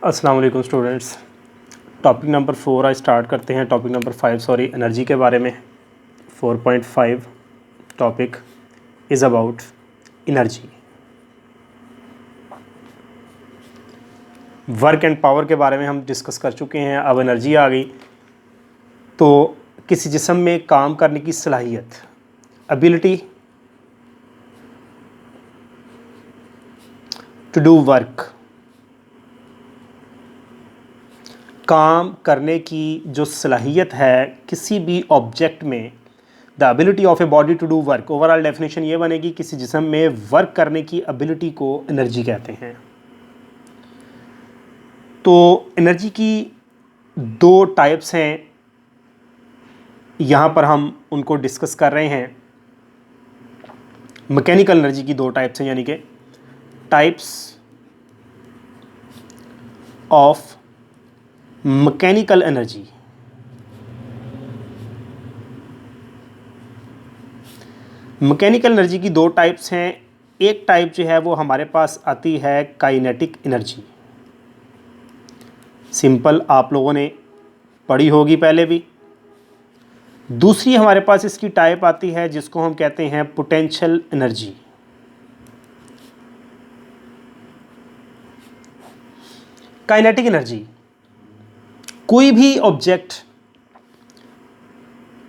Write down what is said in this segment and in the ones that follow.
अस्सलाम वालेकुम students. Topic number 4 आज स्टार्ट करते हैं। टॉपिक नंबर 5 एनर्जी के बारे में। 4.5 topic is about energy. Work and power के बारे में हम डिस्कस कर चुके हैं। अब एनर्जी आ गई। तो किसी जिस्म में काम करने की सलाहियत, एबिलिटी टू डू वर्क, काम करने की जो सलाहियत है किसी भी ऑब्जेक्ट में, the ability of a body to do work. Overall definition ये बनेगी किसी जिस्म में वर्क करने की एबिलिटी को एनर्जी कहते हैं। तो एनर्जी की दो टाइप्स हैं, यहाँ पर हम उनको डिस्कस कर रहे हैं। मैकेनिकल एनर्जी की दो टाइप्स हैं, यानी कि types of mechanical energy. Mechanical energy की दो टाइप्स हैं। एक टाइप जो है वो हमारे पास आती है काइनेटिक एनर्जी। सिंपल आप लोगों ने पढ़ी होगी पहले भी। दूसरी हमारे पास इसकी टाइप आती है जिसको हम कहते हैं पोटेंशियल एनर्जी। काइनेटिक एनर्जी, कोई भी ऑब्जेक्ट,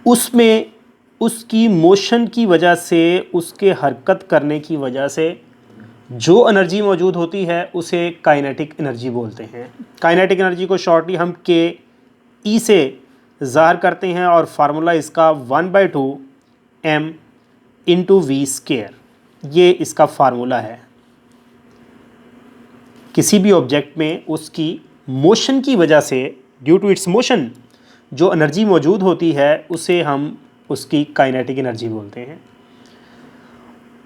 उसमें उसकी मोशन की वजह से, उसके हरकत करने की वजह से जो एनर्जी मौजूद होती है उसे काइनेटिक एनर्जी बोलते हैं। काइनेटिक एनर्जी को शॉर्टली हम के ई से ज़ाहिर करते हैं और फार्मूला इसका 1/2 m इंटू वी स्केयर, ये इसका फार्मूला है। किसी भी ऑब्जेक्ट में उसकी मोशन की वजह से, ड्यू टू इट्स मोशन, जो एनर्जी मौजूद होती है उसे हम उसकी काइनेटिक एनर्जी बोलते हैं।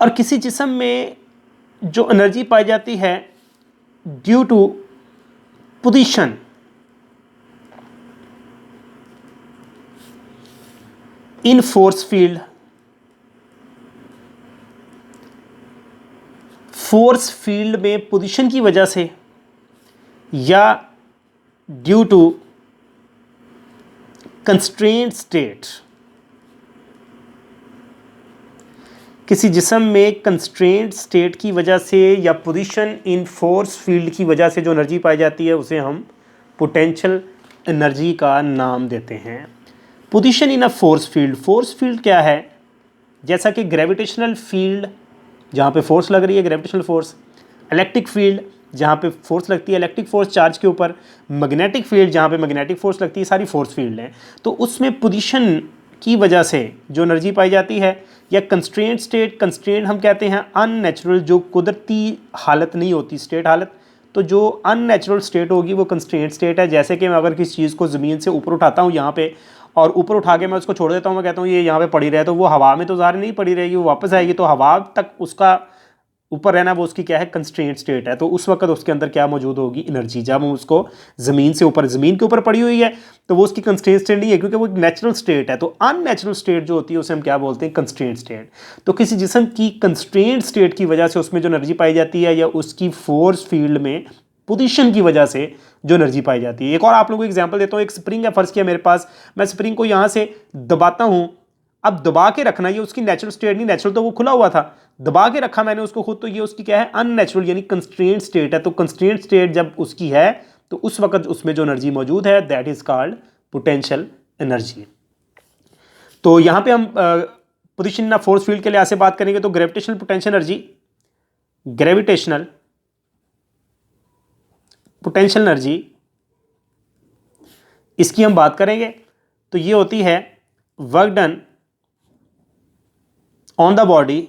और किसी जिस्म में जो एनर्जी पाई जाती है due to position, in force field, force field में पोजीशन की वजह से, या ड्यू टू कंस्ट्रेंट स्टेट, किसी जिस्म में कंस्ट्रेंट स्टेट की वजह से या पोजीशन इन फोर्स फील्ड की वजह से जो एनर्जी पाई जाती है उसे हम पोटेंशियल एनर्जी का नाम देते हैं। Position in a force field, force field क्या है? जैसा कि ग्रेविटेशनल फील्ड जहाँ पे फोर्स लग रही है, ग्रेविटेशनल फोर्स, इलेक्ट्रिक फील्ड जहाँ पे फोर्स लगती है इलेक्ट्रिक फोर्स चार्ज के ऊपर, मैग्नेटिक फील्ड जहाँ पे मैग्नेटिक फोर्स लगती है, सारी फोर्स फील्ड हैं। तो उसमें पोजीशन की वजह से जो एनर्जी पाई जाती है, या कंस्ट्रेंट स्टेट, कंस्ट्रेंट हम कहते हैं अननेचुरल, जो कुदरती हालत नहीं होती, स्टेट हालत। तो जो अननेचुरल स्टेट होगी वो कंस्ट्रेंट स्टेट है। जैसे कि मैं अगर किसी चीज़ को ज़मीन से ऊपर उठाता हूँ यहाँ पे, और ऊपर उठा के मैं उसको छोड़ देता हूँ, मैं कहता हूँ ये यहाँ पे पड़ी रहे, तो वो हवा में तो ज़ाहिर नहीं पड़ी रहेगी, वो वापस आएगी। तो हवा तक उसका ऊपर रहना, वो उसकी क्या है? कंस्ट्रेंट स्टेट है। तो उस वक्त उसके अंदर क्या मौजूद होगी? एनर्जी। जब हम उसको ज़मीन से ऊपर, ज़मीन के ऊपर पड़ी हुई है तो वो उसकी कंस्ट्रेंट स्टेट नहीं है, क्योंकि वो नेचुरल स्टेट है। तो अननेचुरल स्टेट जो होती है उसे हम क्या बोलते हैं? Constraint state. तो किसी जिस्म की कंस्ट्रेंट स्टेट की वजह से उसमें जो एनर्जी पाई जाती है, या उसकी फोर्स फील्ड में पोजीशन की वजह से जो एनर्जी पाई जाती है। एक और आप लोगों को एग्जांपल देता हूँ। एक स्प्रिंग है, फर्ज किया मेरे पास, मैं स्प्रिंग को यहाँ से दबाता हूँ। अब दबा के रखना, ये उसकी नेचुरल स्टेट नहीं, नेचुरल तो वो खुला हुआ था, दबा के रखा मैंने उसको खुद, तो ये उसकी क्या है? अननेचुरल, यानी कंस्ट्रेंट स्टेट है। तो कंस्ट्रेंट स्टेट जब उसकी है तो उस वक्त उसमें जो एनर्जी मौजूद है that is called potential energy. तो यहाँ पे हम पोजीशन ना फोर्स फील्ड के लिहाज से बात करेंगे तो gravitational potential energy, gravitational potential energy, इसकी हम बात करेंगे तो ये होती है work done on the body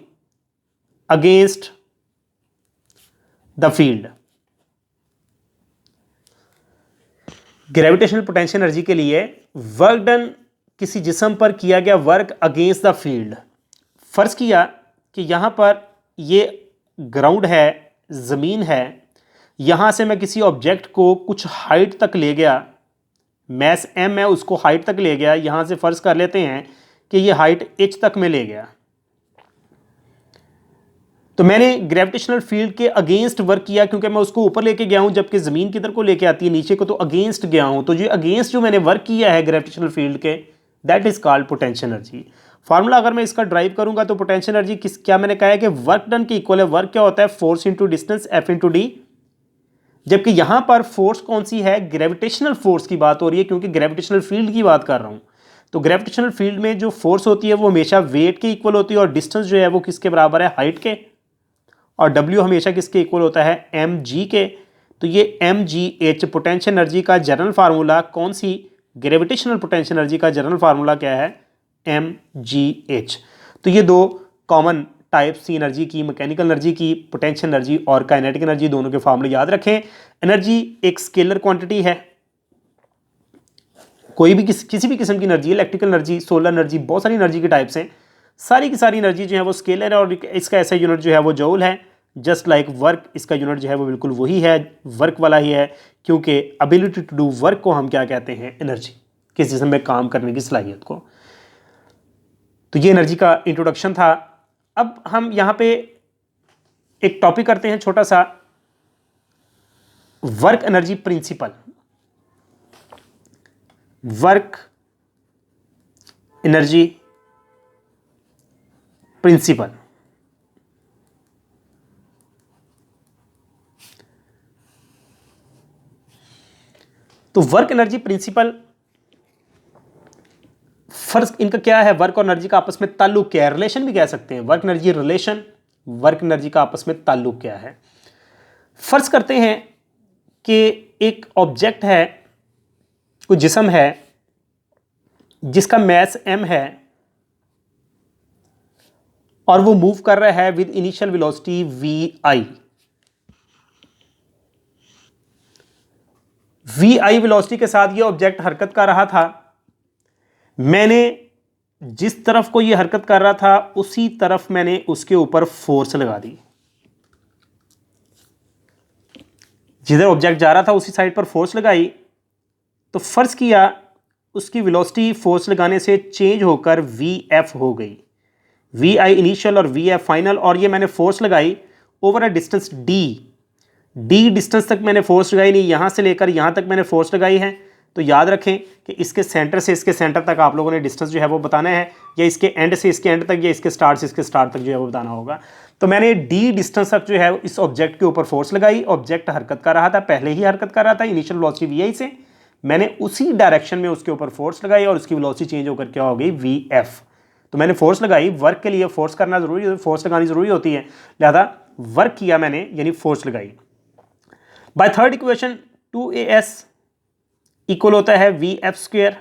against the field. Gravitational potential energy के लिए वर्क डन, किसी जिस्म पर किया गया वर्क अगेंस्ट द फील्ड। फर्ज किया कि यहां पर ये ग्राउंड है, ज़मीन है, यहां से मैं किसी ऑब्जेक्ट को कुछ हाइट तक ले गया, मैस m है, उसको हाइट तक ले गया। यहां से फर्ज कर लेते हैं कि ये हाइट h तक में ले गया। तो मैंने ग्रेविटेशनल फील्ड के अगेंस्ट वर्क किया क्योंकि मैं उसको ऊपर लेके गया हूं, जबकि ज़मीन किधर को लेके आती है, नीचे को, तो अगेंस्ट गया हूं। तो जो अगेंस्ट जो मैंने वर्क किया है ग्रेविटेशनल फील्ड के, that is called potential energy. Formula अगर मैं इसका ड्राइव करूंगा तो पोटेंशियल एनर्जी क्या मैंने कहा है कि वर्क डन के इक्वल है। वर्क क्या होता है? Force into distance, F into D. जबकि यहां पर फोर्स कौन सी है? ग्रेविटेशनल फोर्स की बात हो रही है, क्योंकि ग्रेविटेशनल फील्ड की बात कर रहा हूं। तो ग्रेविटेशनल फील्ड में जो फोर्स होती है वो हमेशा वेट के इक्वल होती है, और डिस्टेंस जो है वो किसके बराबर है? हाइट के। और W हमेशा किसके इक्वल होता है? mg के। तो ये mgh पोटेंशियल एनर्जी का जनरल फार्मूला, कौन सी? ग्रेविटेशनल पोटेंशियल एनर्जी का जनरल फार्मूला क्या है? mgh। तो ये दो कॉमन टाइप्स थी एनर्जी की, मैकेनिकल एनर्जी की, पोटेंशियल एनर्जी और काइनेटिक एनर्जी, दोनों के फार्मूले याद रखें। एनर्जी एक स्केलर क्वांटिटी है, कोई भी किसी भी किस्म की energy, electrical energy, solar energy, बहुत सारी एनर्जी के टाइप्स हैं। सारी की सारी एनर्जी जो है वो स्केलर है, और इसका ऐसा यूनिट जो है वो जूल है। जस्ट लाइक वर्क, इसका यूनिट जो है वो बिल्कुल वही है, वर्क वाला ही है, क्योंकि एबिलिटी टू डू वर्क को हम क्या कहते हैं? एनर्जी, किस जिस्म में काम करने की सलाहियत को। तो ये एनर्जी का इंट्रोडक्शन था। अब हम यहाँ पे एक टॉपिक करते हैं छोटा सा, work energy principal. Work energy principal. तो वर्क एनर्जी प्रिंसिपल, फर्स्ट इनका क्या है? वर्क और एनर्जी का आपस में ताल्लुक क्या है? रिलेशन भी कह सकते हैं, work energy relation, work energy का आपस में ताल्लुक क्या है? फर्ज करते हैं कि एक ऑब्जेक्ट है, कोई जिस्म है जिसका मास m है, और वो मूव कर रहा है with initial velocity vi। vi velocity के साथ ये ऑब्जेक्ट हरकत कर रहा था। मैंने जिस तरफ को ये हरकत कर रहा था उसी तरफ मैंने उसके ऊपर फोर्स लगा दी। जिधर ऑब्जेक्ट जा रहा था उसी साइड पर फोर्स लगाई, तो फर्ज किया उसकी वेलोसिटी फोर्स लगाने से चेंज होकर vf हो गई। vi इनिशियल और vf फाइनल, और ये मैंने फोर्स लगाई over a distance d distance तक मैंने फोर्स लगाई, नहीं यहां से लेकर यहां तक मैंने फोर्स लगाई है। तो याद रखें कि इसके सेंटर से इसके सेंटर तक आप लोगों ने डिस्टेंस जो है वो बताना है, या इसके एंड से इसके एंड तक, या इसके स्टार्ट से इसके स्टार्ट तक जो है वो बताना होगा। तो मैंने d डिस्टेंस तक जो है इस ऑब्जेक्ट के ऊपर फोर्स लगाई। ऑब्जेक्ट हरकत कर रहा था, पहले ही हरकत कर रहा था इनिशियल वेलोसिटी vi से, मैंने उसी डायरेक्शन में उसके ऊपर फोर्स लगाई और उसकी वेलोसिटी चेंज होकर क्या हो गई? vf। तो मैंने फोर्स लगाई, वर्क के लिए फोर्स करना जरूरी है, फोर्स लगानी जरूरी होती है, लिहाजा वर्क किया मैंने, यानी फोर्स लगाई। By third equation 2as equal होता है vf square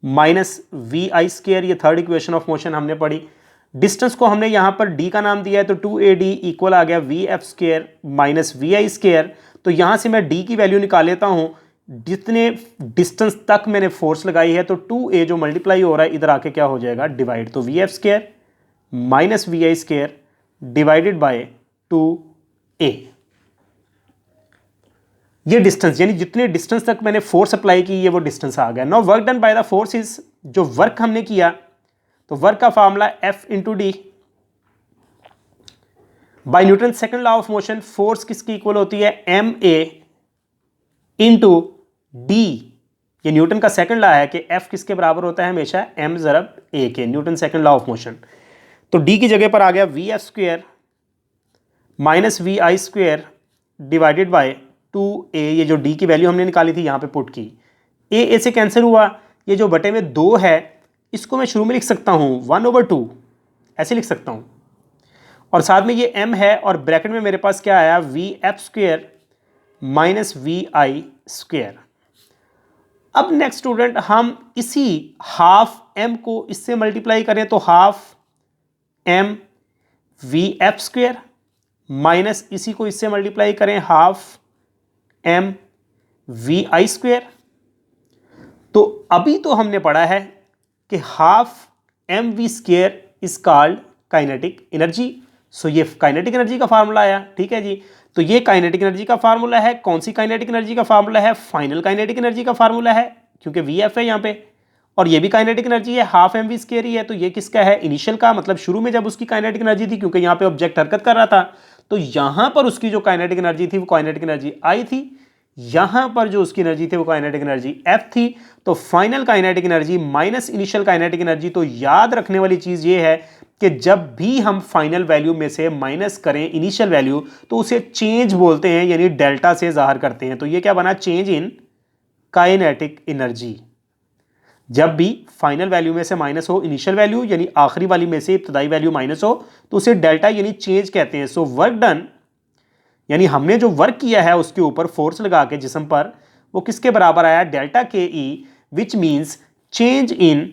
minus vi square. ये थर्ड इक्वेशन ऑफ मोशन हमने पढ़ी। डिस्टेंस को हमने यहां पर d का नाम दिया है, तो 2ad इक्वल आ गया vf square minus vi square. तो यहां से मैं d की वैल्यू निकाल लेता हूं, जितने डिस्टेंस तक मैंने फोर्स लगाई है, तो 2a जो मल्टीप्लाई हो रहा है इधर आके क्या हो जाएगा? डिवाइड। तो vf square minus vi square divided by 2a। ये डिस्टेंस, यानी जितने डिस्टेंस तक मैंने फोर्स अप्लाई की, ये वो डिस्टेंस आ गया। Now work done by the force is, जो वर्क हमने किया, तो वर्क का formula F into d. By Newton second law of motion force किसकी इक्वल होती है? ma into d. ये न्यूटन का सेकंड लॉ है कि F किसके बराबर होता है? हमेशा m ज़रब a के, Newton second law of motion. तो d की जगह पर आ गया vf square minus vi square divided by 2a। ये जो d की वैल्यू हमने निकाली थी यहां पे पुट की, a से कैंसिल हुआ, ये जो बटे में 2 है इसको मैं शुरू में लिख सकता हूं 1/2, ऐसे लिख सकता हूं, और साथ में ये m है, और ब्रैकेट में मेरे पास क्या आया? vf square minus vi square. अब नेक्स्ट स्टूडेंट, हम इसी हाफ m को इससे मल्टीप्लाई करें, तो half m vf square minus इसी को इससे मल्टीप्लाई करें, हाफ m vi स्क्वायर। तो अभी तो हमने पढ़ा है कि half mv square is called kinetic energy. So ये काइनेटिक एनर्जी का फार्मूला आया, ठीक है जी। तो ये काइनेटिक एनर्जी का फार्मूला है। कौन सी काइनेटिक एनर्जी का फार्मूला है? फाइनल काइनेटिक एनर्जी का फार्मूला है, क्योंकि vf है यहाँ पे, और ये भी काइनेटिक एनर्जी है, हाफ एम वी स्क्वायर ही है। तो ये किसका है, इनिशियल का, मतलब शुरू में जब उसकी काइनेटिक एनर्जी थी, क्योंकि यहाँ पे ऑब्जेक्ट हरकत कर रहा था, तो यहां पर उसकी जो काइनेटिक एनर्जी थी वो काइनेटिक एनर्जी आई थी, यहां पर जो उसकी एनर्जी थी वो काइनेटिक एनर्जी एफ थी। तो final kinetic energy minus initial kinetic energy. तो याद रखने वाली चीज ये है कि जब भी हम फाइनल वैल्यू में से माइनस करें इनिशियल वैल्यू तो उसे चेंज बोलते हैं, यानी डेल्टा से जाहिर करते हैं। तो ये क्या बना, चेंज इन काइनेटिक एनर्जी। जब भी फाइनल वैल्यू में से माइनस हो इनिशियल वैल्यू, यानी आखिरी वाली में से इब्तदाई वैल्यू माइनस हो, तो उसे डेल्टा यानी चेंज कहते हैं। सो वर्क डन, यानी हमने जो वर्क किया है उसके ऊपर फोर्स लगा के जिस्म पर, वो किसके बराबर आया, delta K E, which means change in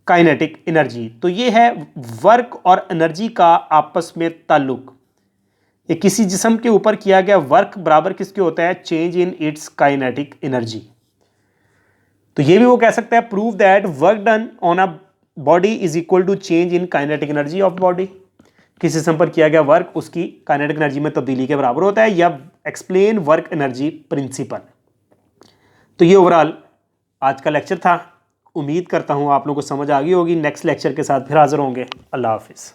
kinetic energy. तो ये है वर्क और एनर्जी का आपस में ताल्लुक। ये किसी जिस्म के ऊपर किया गया वर्क बराबर किसके होता है, change in its kinetic energy. तो ये भी वो कह सकता है, prove that work done on a body is equal to change in kinetic energy of body. किसी सिस्टम पर किया गया वर्क उसकी काइनेटिक एनर्जी में तब्दीली के बराबर होता है, या एक्सप्लेन वर्क एनर्जी प्रिंसिपल। तो ये ओवरऑल आज का लेक्चर था। उम्मीद करता हूँ आप लोगों को समझ आ गई होगी। नेक्स्ट लेक्चर के साथ फिर हाजिर होंगे। अल्लाह हाफिज़।